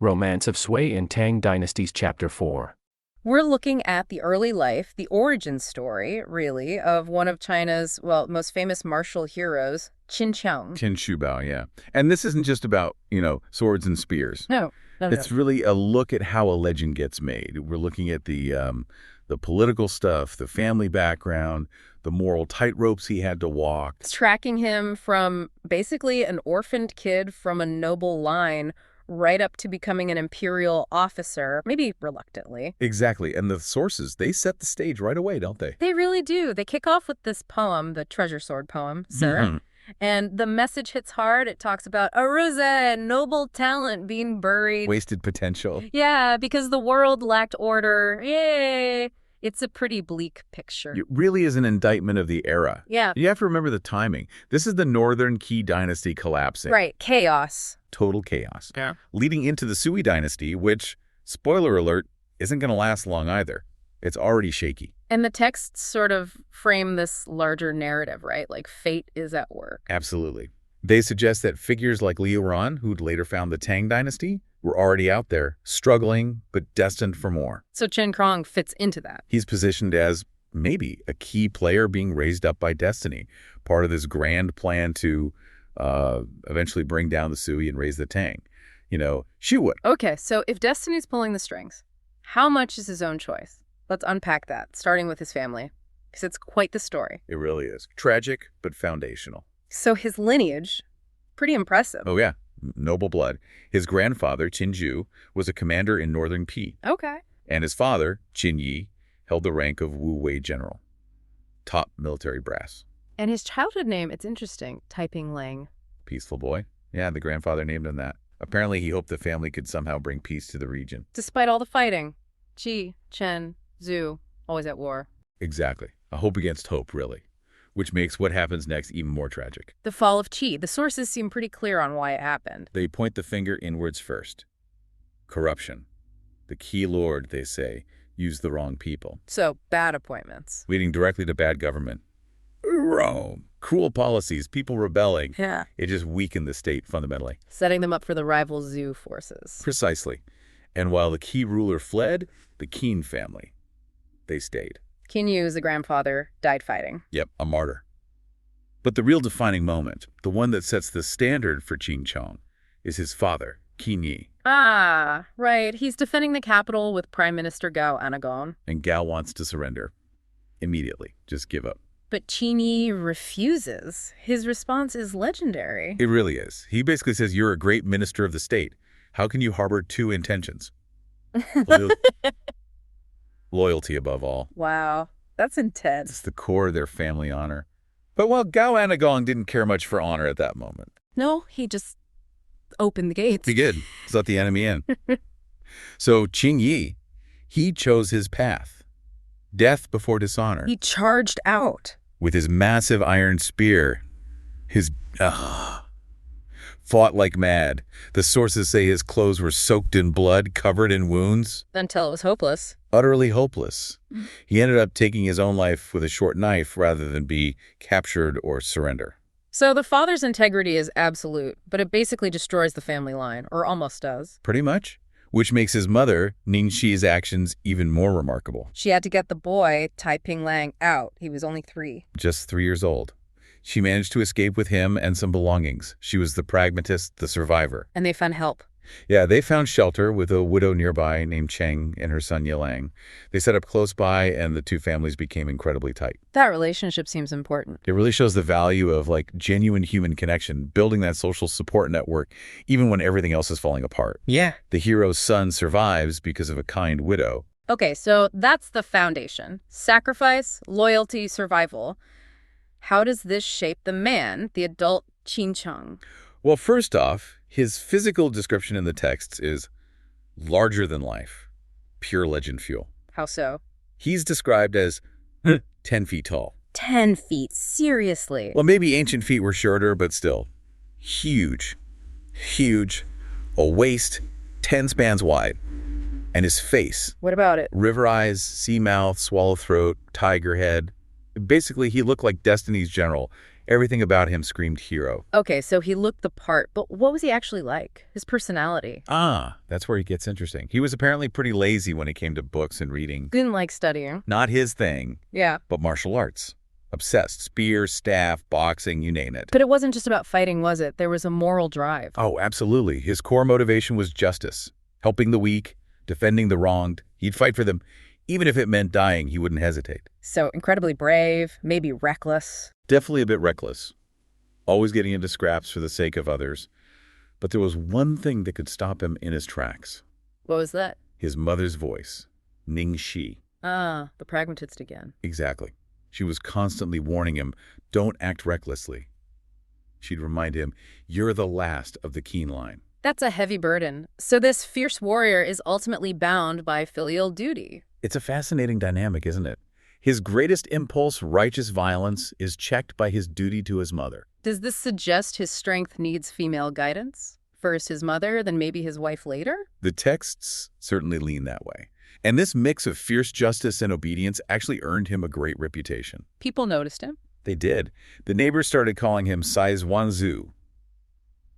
Romance of Sui in Tang Dynasties Chapter 4. We're looking at the early life, the origin story, really, of one of China's, most famous martial heroes, Qin Qiang. Qin Shubao, yeah. And this isn't just about, swords and spears. No. It's really a look at how a legend gets made. We're looking at the political stuff, the family background, the moral tightropes he had to walk. It's tracking him from basically an orphaned kid from a noble line right up to becoming an imperial officer, maybe reluctantly. Exactly. And the sources, they set the stage right away, don't they? They really do. They kick off with this poem, the Treasure Sword poem, Sir. Mm-hmm. And the message hits hard. It talks about Aruza and noble talent being buried. Wasted potential. Yeah, because the world lacked order. Yay! It's a pretty bleak picture. It really is an indictment of the era. Yeah. You have to remember the timing. This is the Northern Qi dynasty collapsing. Right. Chaos. Total chaos. Yeah. Leading into the Sui dynasty, which, spoiler alert, isn't going to last long either. It's already shaky. And the texts sort of frame this larger narrative, right? Like fate is at work. Absolutely. They suggest that figures like Yuan, who'd later found the Tang dynasty, were already out there, struggling, but destined for more. So Qin Krong fits into that. He's positioned as maybe a key player being raised up by destiny, part of this grand plan to eventually bring down the Sui and raise the Tang. She would. Okay, so if destiny's pulling the strings, how much is his own choice? Let's unpack that, starting with his family, because it's quite the story. It really is. Tragic, but foundational. So his lineage, pretty impressive. Oh, yeah. Noble blood. His grandfather, Qin Ju, was a commander in northern Qi. Okay. And his father, Qin Yi, held the rank of Wu Wei general. Top military brass. And his childhood name, it's interesting, Taiping Lang. Peaceful boy. Yeah, the grandfather named him that. Apparently he hoped the family could somehow bring peace to the region. Despite all the fighting, Qi, Chen, Zhu, always at war. Exactly. A hope against hope, really. Which makes what happens next even more tragic. The fall of Qi. The sources seem pretty clear on why it happened. They point the finger inwards first. Corruption. The key lord, they say, used the wrong people. So, bad appointments. Leading directly to bad government. Rome. Cruel policies, people rebelling. Yeah. It just weakened the state fundamentally. Setting them up for the rival Zhu forces. Precisely. And while the Qi ruler fled, the Qin family, they stayed. Qin Yu, the grandfather, died fighting. Yep, a martyr. But the real defining moment, the one that sets the standard for Qin Qiang, is his father, Qin Yi. Ah, right. He's defending the capital with Prime Minister Gao Anagon. And Gao wants to surrender. Immediately. Just give up. But Qin Yi refuses. His response is legendary. It really is. He basically says, you're a great minister of the state. How can you harbor two intentions? Loyalty above all. Wow, that's intense. It's the core of their family honor. But while Gao Anagong didn't care much for honor at that moment. No, he just opened the gates. He did. He's let the enemy in. So Qin Yi, he chose his path. Death before dishonor. He charged out. With his massive iron spear. Fought like mad. The sources say his clothes were soaked in blood, covered in wounds. Until it was hopeless. Utterly hopeless. He ended up taking his own life with a short knife rather than be captured or surrender. So the father's integrity is absolute, but it basically destroys the family line, or almost does. Pretty much. Which makes his mother, Ningxi's actions even more remarkable. She had to get the boy, Taiping Lang, out. He was only 3. Just 3 years old. She managed to escape with him and some belongings. She was the pragmatist, the survivor. And they found help. Yeah, they found shelter with a widow nearby named Cheng and her son Yilang. They set up close by, and the two families became incredibly tight. That relationship seems important. It really shows the value of, genuine human connection, building that social support network, even when everything else is falling apart. Yeah. The hero's son survives because of a kind widow. Okay, so that's the foundation. Sacrifice, loyalty, survival. How does this shape the man, the adult Qin Qiang? Well, first off, his physical description in the texts is larger than life, pure legend fuel. How so? He's described as 10 feet tall. 10 feet, seriously? Well, maybe ancient feet were shorter, but still. Huge. Huge. A waist 10 spans wide. And his face. What about it? River eyes, sea mouth, swallow throat, tiger head. Basically, he looked like Destiny's general, Everything about him screamed hero. Okay, so he looked the part, but what was he actually like? His personality? Ah, that's where he gets interesting. He was apparently pretty lazy when it came to books and reading. Didn't like studying. Not his thing, Yeah. but martial arts. Obsessed. Spear, staff, boxing, you name it. But it wasn't just about fighting, was it? There was a moral drive. Oh, absolutely. His core motivation was justice. Helping the weak, defending the wronged. He'd fight for them. Even if it meant dying, he wouldn't hesitate. So incredibly brave, maybe reckless. Definitely a bit reckless. Always getting into scraps for the sake of others. But there was one thing that could stop him in his tracks. What was that? His mother's voice. Ning Shi. Ah, the pragmatist again. Exactly. She was constantly warning him, don't act recklessly. She'd remind him, you're the last of the keen line. That's a heavy burden. So this fierce warrior is ultimately bound by filial duty. It's a fascinating dynamic, isn't it? His greatest impulse, righteous violence, is checked by his duty to his mother. Does this suggest his strength needs female guidance? First his mother, then maybe his wife later? The texts certainly lean that way. And this mix of fierce justice and obedience actually earned him a great reputation. People noticed him. They did. The neighbors started calling him Sai Zhuangzi,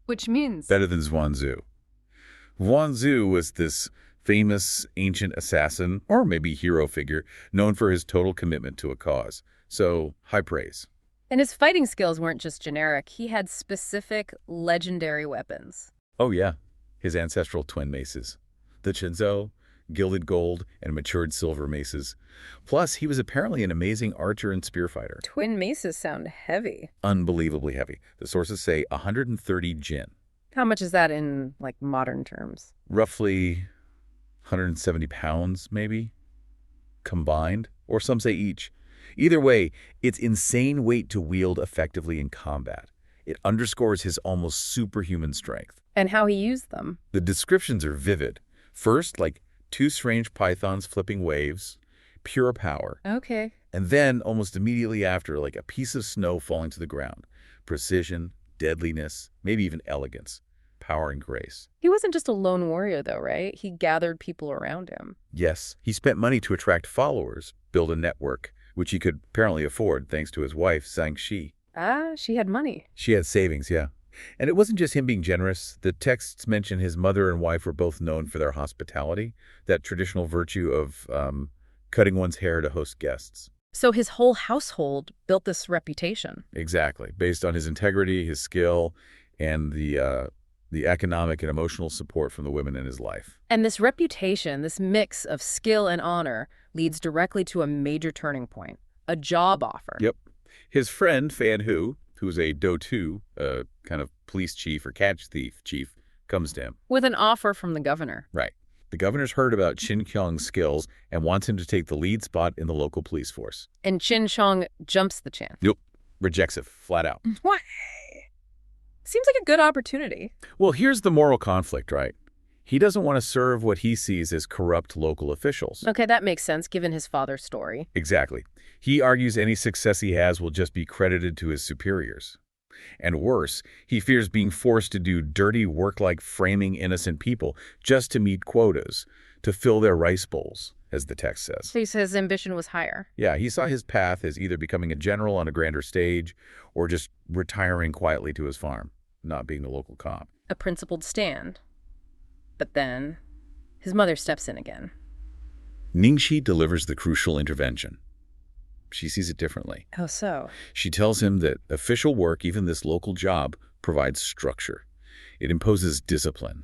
Which means? better than Zhuangzi. Zhuangzi was this famous ancient assassin, or maybe hero figure, known for his total commitment to a cause. So, high praise. And his fighting skills weren't just generic. He had specific, legendary weapons. Oh yeah, his ancestral twin maces. The Chenzo, gilded gold, and matured silver maces. Plus, he was apparently an amazing archer and spear fighter. Twin maces sound heavy. Unbelievably heavy. The sources say 130 jin. How much is that in, like, modern terms? Roughly 170 pounds, maybe, combined, or some say each. Either way, it's insane weight to wield effectively in combat. It underscores his almost superhuman strength. And how he used them. The descriptions are vivid. First, like 2 strange pythons flipping waves, pure power. Okay. And then, almost immediately after, like a piece of snow falling to the ground. Precision, deadliness, maybe even elegance, power and grace. He wasn't just a lone warrior, though, right? He gathered people around him. Yes, he spent money to attract followers, build a network, which he could apparently afford thanks to his wife, Zhang Shi. Ah, she had money. She had savings, yeah. And it wasn't just him being generous. The texts mention his mother and wife were both known for their hospitality, that traditional virtue of cutting one's hair to host guests. So his whole household built this reputation. Exactly, based on his integrity, his skill, and the economic and emotional support from the women in his life. And this reputation, this mix of skill and honor, leads directly to a major turning point, a job offer. Yep. His friend, Fan Hu, who's a Do-Tu, kind of police chief or catch thief chief, comes to him. With an offer from the governor. Right. The governor's heard about Qin Qiang's skills and wants him to take the lead spot in the local police force. And Qin Qiang jumps the chance. Nope. Rejects it, flat out. Why? Seems like a good opportunity. Well, here's the moral conflict, right? He doesn't want to serve what he sees as corrupt local officials. Okay, that makes sense, given his father's story. Exactly. He argues any success he has will just be credited to his superiors. And worse, he fears being forced to do dirty work like framing innocent people just to meet quotas, to fill their rice bowls, as the text says. So he says his ambition was higher. Yeah, he saw his path as either becoming a general on a grander stage or just retiring quietly to his farm, not being the local cop. A principled stand. But then, his mother steps in again. Ningxi delivers the crucial intervention. She sees it differently. Oh, so? She tells him that official work, even this local job, provides structure. It imposes discipline.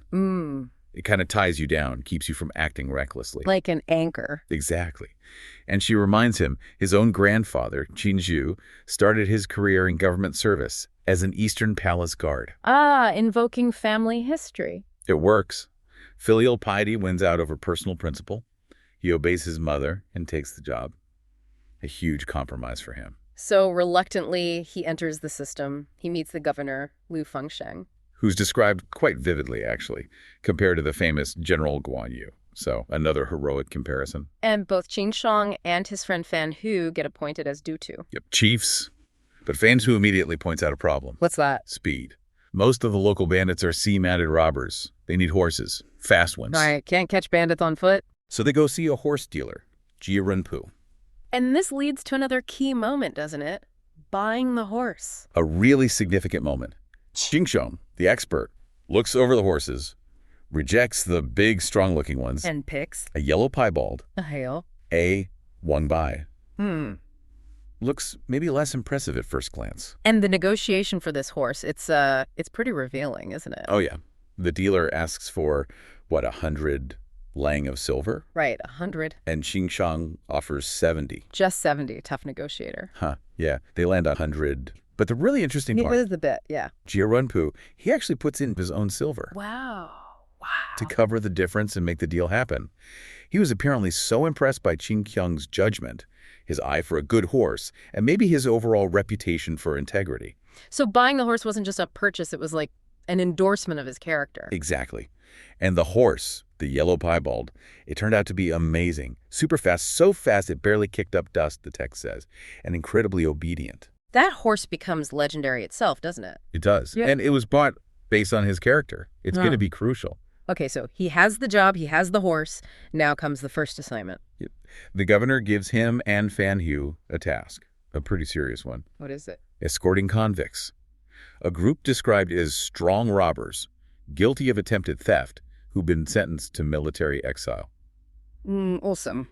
It kind of ties you down, keeps you from acting recklessly. Like an anchor. Exactly. And she reminds him his own grandfather, Qin Zhu, started his career in government service as an Eastern Palace guard. Ah, invoking family history. It works. Filial piety wins out over personal principle. He obeys his mother and takes the job. A huge compromise for him. So reluctantly, he enters the system. He meets the governor, Liu Fengsheng. Who's described quite vividly, actually, compared to the famous General Guan Yu. So another heroic comparison. And both Qin Qiang and his friend Fan Hu get appointed as Do-Tu. Yep, chiefs. But Fan Hu immediately points out a problem. What's that? Speed. Most of the local bandits are sea-mounted robbers. They need horses, fast ones. Right, can't catch bandits on foot. So they go see a horse dealer, Jia Renpu. And this leads to another key moment, doesn't it? buying the horse. A really significant moment. Xingsheng, the expert, looks over the horses, rejects the big, strong-looking ones. And picks A yellow piebald. a hail. A Wang Bai. Looks Maybe less impressive at first glance. And the negotiation for this horse, it's pretty revealing, isn't it? Oh, yeah. The dealer asks for, 100 lang of silver? Right, 100. And Xingsheng offers 70. Just 70, tough negotiator. Yeah. They land on 100. But the really interesting What part, is the bit? Yeah. Jia Runpu, he actually puts in his own silver Wow. to cover the difference and make the deal happen. He was apparently so impressed by Xingsheng's judgment, his eye for a good horse, and maybe his overall reputation for integrity. So buying the horse wasn't just a purchase, it was like an endorsement of his character. Exactly. And the horse, the yellow piebald, it turned out to be amazing. Super fast, so fast it barely kicked up dust, the text says, and incredibly obedient. That horse becomes legendary itself, doesn't it? It does. Yeah. And it was bought based on his character. It's going to be crucial. Okay, so he has the job, he has the horse. Now comes the first assignment. The governor gives him and Fan Hu a task, a pretty serious one. What is it? Escorting convicts. A group described as strong robbers, guilty of attempted theft, who've been sentenced to military exile. Awesome.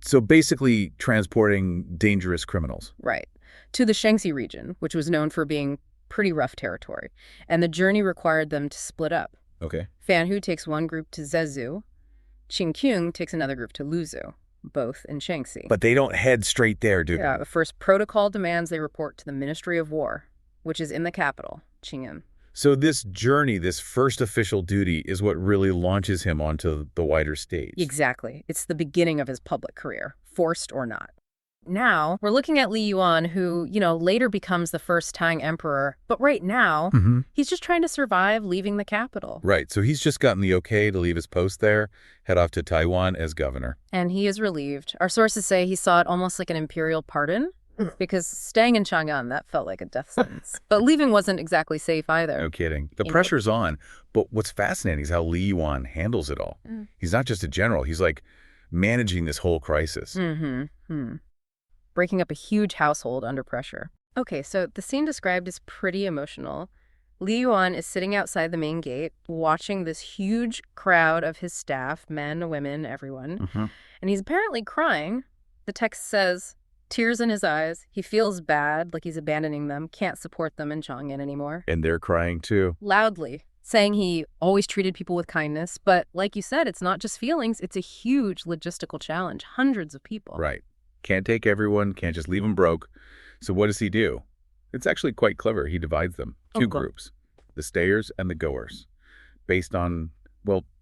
So basically transporting dangerous criminals. Right. To the Shaanxi region, which was known for being pretty rough territory. And the journey required them to split up. Okay. Fan Hu takes one group to Zezhu. Qingqiang takes another group to Luzhu, both in Shaanxi. But they don't head straight there, do they? Yeah, the first protocol demands they report to the Ministry of War, which is in the capital, Qing'an. So this journey, this first official duty, is what really launches him onto the wider stage. Exactly. It's the beginning of his public career, forced or not. Now, we're looking at Li Yuan, who, later becomes the first Tang emperor. But right now, he's just trying to survive leaving the capital. Right. So he's just gotten the okay to leave his post there, head off to Taiwan as governor. And he is relieved. Our sources say he saw it almost like an imperial pardon, because staying in Chang'an, that felt like a death sentence. But leaving wasn't exactly safe either. No kidding. The pressure's on. But what's fascinating is how Li Yuan handles it all. He's not just a general. He's like managing this whole crisis. Breaking up a huge household under pressure. Okay, so the scene described is pretty emotional. Li Yuan is sitting outside the main gate, watching this huge crowd of his staff, men, women, everyone. And he's apparently crying. The text says, tears in his eyes. He feels bad, like he's abandoning them, can't support them in Chang'an anymore. And they're crying too. Loudly, saying he always treated people with kindness. But like you said, it's not just feelings, it's a huge logistical challenge. Hundreds of people. Right. Can't take everyone, can't just leave them broke. So what does he do? It's actually quite clever. He divides them. Two groups, the stayers and the goers, based on,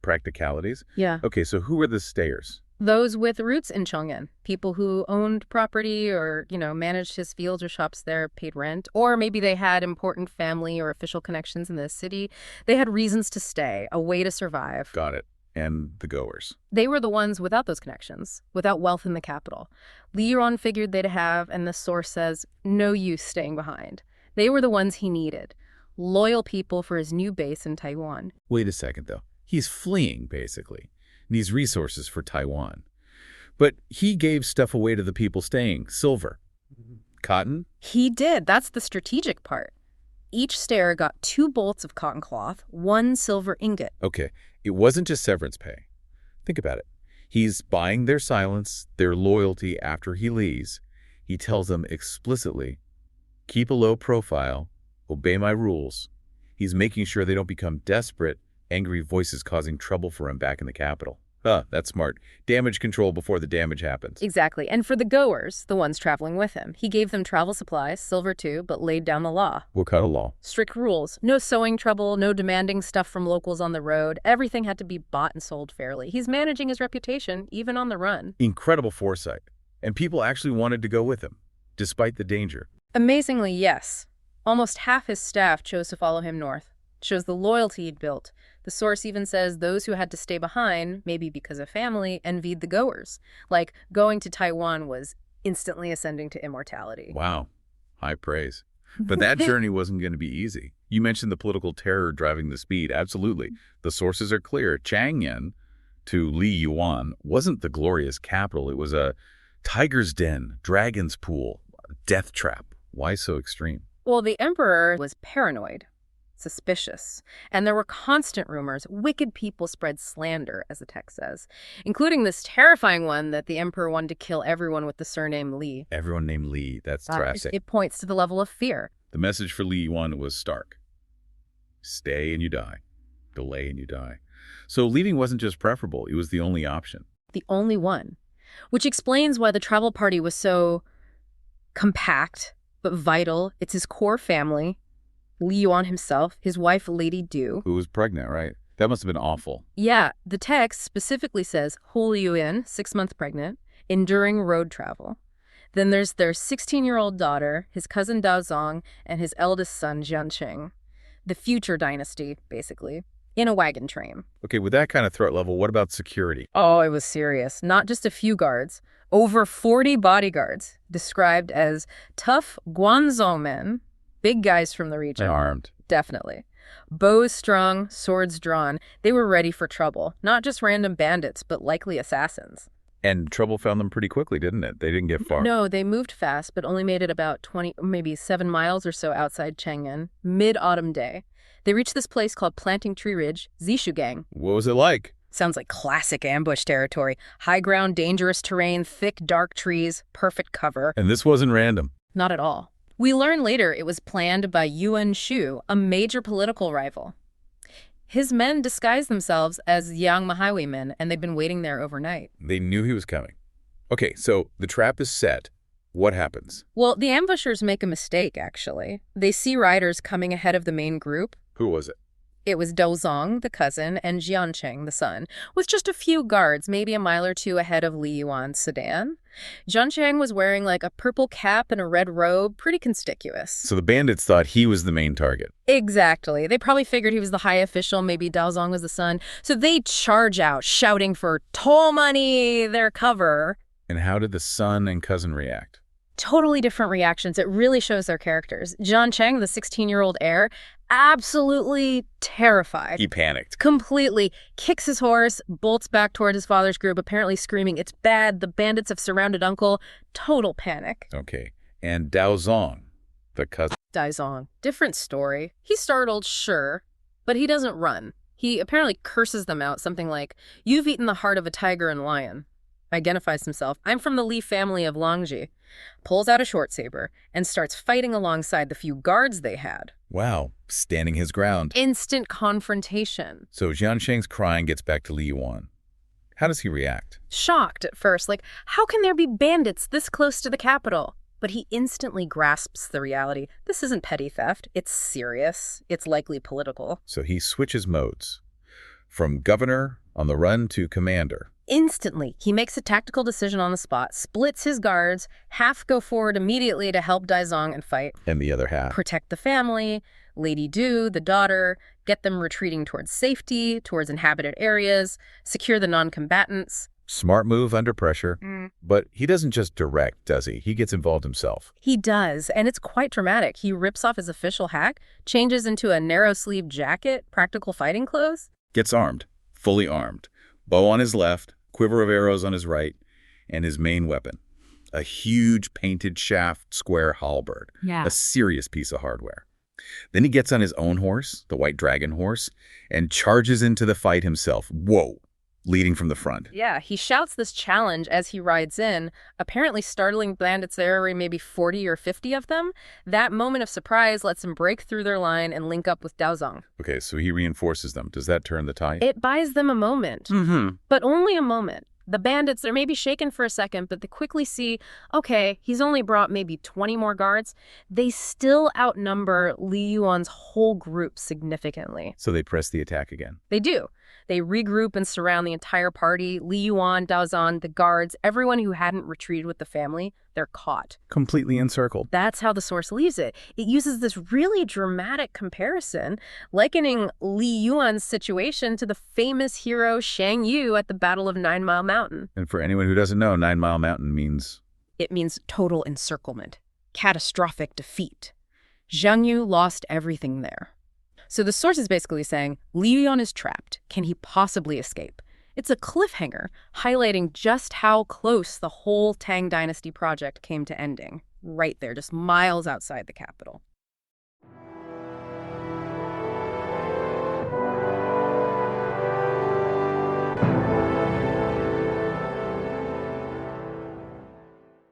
practicalities. Yeah. Okay, so who are the stayers? Those with roots in Chong'an, people who owned property or, managed his fields or shops there, paid rent, or maybe they had important family or official connections in the city. They had reasons to stay, a way to survive. Got it. And the goers. They were the ones without those connections, without wealth in the capital. Li Yuan figured they'd have, and the source says, no use staying behind. They were the ones he needed. Loyal people for his new base in Taiwan. Wait a second, though. He's fleeing, basically. Needs resources for Taiwan. But he gave stuff away to the people staying. Silver. Cotton? He did. That's the strategic part. Each stayer got 2 bolts of cotton cloth, 1 silver ingot. Okay. It wasn't just severance pay. Think about it. He's buying their silence, their loyalty after he leaves. He tells them explicitly, keep a low profile, obey my rules. He's making sure they don't become desperate, angry voices causing trouble for him back in the capital. That's smart. Damage control before the damage happens. Exactly. And for the goers, the ones traveling with him, he gave them travel supplies, silver too, but laid down the law. What kind of law? Strict rules. No sewing trouble, no demanding stuff from locals on the road. Everything had to be bought and sold fairly. He's managing his reputation, even on the run. Incredible foresight. And people actually wanted to go with him, despite the danger. Amazingly, yes. Almost half his staff chose to follow him north. Shows the loyalty he'd built. The source even says those who had to stay behind, maybe because of family, envied the goers. Like, going to Taiwan was instantly ascending to immortality. Wow. High praise. But that journey wasn't going to be easy. You mentioned the political terror driving the speed. Absolutely. The sources are clear. Chang'an, to Li Yuan, wasn't the glorious capital. It was a tiger's den, dragon's pool, death trap. Why so extreme? Well, the emperor was paranoid, suspicious, and there were constant rumors. Wicked people spread slander, as the text says, including this terrifying one that the emperor wanted to kill everyone with the surname Li. Everyone named Li. That's drastic. It points to the level of fear. The message for Li Yuan was stark. Stay and you die. Delay and you die. So leaving wasn't just preferable, it was the only option. The only one. Which explains why the travel party was so compact, but vital. It's his core family, Li Yuan himself, his wife, Lady Du. Who was pregnant, right? That must have been awful. Yeah, the text specifically says Hu Yuan, 6 months pregnant, enduring road travel. Then there's their 16-year-old daughter, his cousin Daozong, and his eldest son, Jiancheng. The future dynasty, basically, in a wagon train. Okay, with that kind of threat level, what about security? Oh, it was serious. Not just a few guards. Over 40 bodyguards, described as tough Guanzhou men, big guys from the region. And armed. Definitely. Bows strung, swords drawn. They were ready for trouble. Not just random bandits, but likely assassins. And trouble found them pretty quickly, didn't it? They didn't get far. No, they moved fast, but only made it about 20, maybe 7 miles or so outside Chang'an, mid-autumn day. They reached this place called Planting Tree Ridge, Zishugang. What was it like? Sounds like classic ambush territory. High ground, dangerous terrain, thick, dark trees, perfect cover. And this wasn't random. Not at all. We learn later it was planned by Yuan Shu, a major political rival. His men disguised themselves as Yang Highwaymen, and they'd been waiting there overnight. They knew he was coming. Okay, so the trap is set. What happens? Well, the ambushers make a mistake, actually. They see riders coming ahead of the main group. Who was it? It was Daozong, the cousin, and Jiancheng, the son, with just a few guards, maybe a mile or two ahead of Li Yuan's sedan. Jiancheng was wearing like a purple cap and a red robe, pretty conspicuous. So the bandits thought he was the main target. Exactly. They probably figured he was the high official, maybe Daozong was the son. So they charge out, shouting for toll money, their cover. And how did the son and cousin react? Totally different reactions. It really shows their characters. Jiancheng, the 16-year-old heir, absolutely terrified. He panicked. Completely. Kicks his horse, bolts back toward his father's group, apparently screaming, "It's bad, the bandits have surrounded Uncle." Total panic. Okay. And Daozong, the cousin. Daozong. Different story. He's startled, sure, but he doesn't run. He apparently curses them out, something like, "You've eaten the heart of a tiger and lion." Identifies himself. "I'm from the Li family of Longji." Pulls out a short saber and starts fighting alongside the few guards they had. Wow, standing his ground. Instant confrontation. So Jiancheng's crying gets back to Li Yuan. How does he react? Shocked at first, like, how can there be bandits this close to the capital? But he instantly grasps the reality. This isn't petty theft. It's serious. It's likely political. So he switches modes. From governor on the run to commander. Instantly, he makes a tactical decision on the spot, splits his guards, half go forward immediately to help Daozong and fight. And the other half. Protect the family, Lady Du, the daughter, get them retreating towards safety, towards inhabited areas, secure the non-combatants. Smart move under pressure. But he doesn't just direct, does he? He gets involved himself. He does, and it's quite dramatic. He rips off his official hack, changes into a narrow-sleeved jacket, practical fighting clothes. Gets armed, fully armed. Bow on his left, quiver of arrows on his right, and his main weapon. A huge painted shaft square halberd. Yeah. A serious piece of hardware. Then he gets on his own horse, the white dragon horse, and charges into the fight himself. Whoa! Leading from the front. Yeah, he shouts this challenge as he rides in, apparently startling bandits. There are maybe 40 or 50 of them. That moment of surprise lets him break through their line and link up with Daozong. Okay, so he reinforces them. Does that turn the tide? It buys them a moment, but only a moment. The bandits, they're maybe shaken for a second, but they quickly see, okay, he's only brought maybe 20 more guards. They still outnumber Li Yuan's whole group significantly. So they press the attack again. They do. They regroup and surround the entire party. Li Yuan, Daozong, the guards, everyone who hadn't retreated with the family, they're caught. Completely encircled. That's how the source leaves it. It uses this really dramatic comparison, likening Li Yuan's situation to the famous hero Shang Yu at the Battle of 9 Mile Mountain. And for anyone who doesn't know, 9 Mile Mountain means... It means total encirclement, catastrophic defeat. Zhang Yu lost everything there. So the source is basically saying, Li Yuan is trapped. Can he possibly escape? It's a cliffhanger, highlighting just how close the whole Tang Dynasty project came to ending. right there, just miles outside the capital.